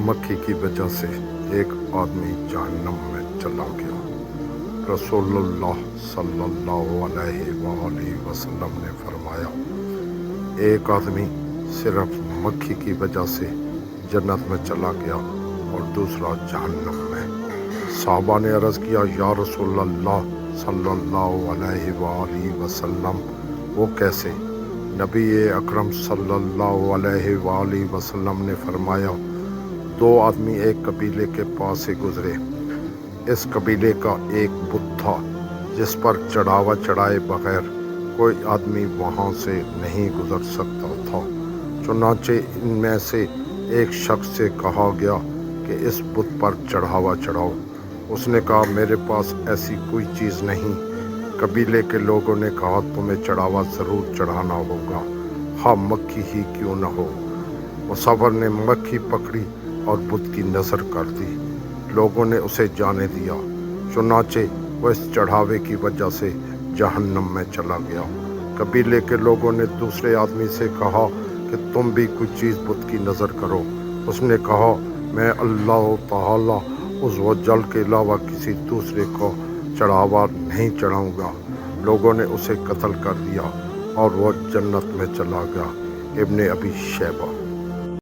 مکھی کی وجہ سے ایک آدمی جہنم میں چلا گیا۔ رسول اللہ صلی اللہ علیہ وآلہ وسلم نے فرمایا، ایک آدمی صرف مکھی کی وجہ سے جنت میں چلا گیا اور دوسرا جہنم میں۔ صحابہ نے عرض کیا، یا رسول اللہ صلی اللہ علیہ وآلہ وسلم، وہ کیسے؟ نبی اکرم صلی اللہ علیہ وآلہ وسلم نے فرمایا، دو آدمی ایک قبیلے کے پاس سے گزرے۔ اس قبیلے کا ایک بت تھا جس پر چڑھاوا چڑھائے بغیر کوئی آدمی وہاں سے نہیں گزر سکتا تھا۔ چنانچہ ان میں سے ایک شخص سے کہا گیا کہ اس بت پر چڑھاوا چڑھاؤ۔ اس نے کہا، میرے پاس ایسی کوئی چیز نہیں۔ قبیلے کے لوگوں نے کہا، تمہیں چڑھاوا ضرور چڑھانا ہوگا، خواہ مکھی ہی کیوں نہ ہو۔ مسافر نے مکھی پکڑی اور بت کی نظر کر دی۔ لوگوں نے اسے جانے دیا، چنانچہ وہ اس چڑھاوے کی وجہ سے جہنم میں چلا گیا۔ قبیلے کے لوگوں نے دوسرے آدمی سے کہا کہ تم بھی کوئی چیز بت کی نظر کرو۔ اس نے کہا، میں اللہ تعالیٰ عز و جل کے علاوہ کسی دوسرے کو چڑھاوا نہیں چڑھاؤں گا۔ لوگوں نے اسے قتل کر دیا اور وہ جنت میں چلا گیا۔ ابن ابی شیبہ۔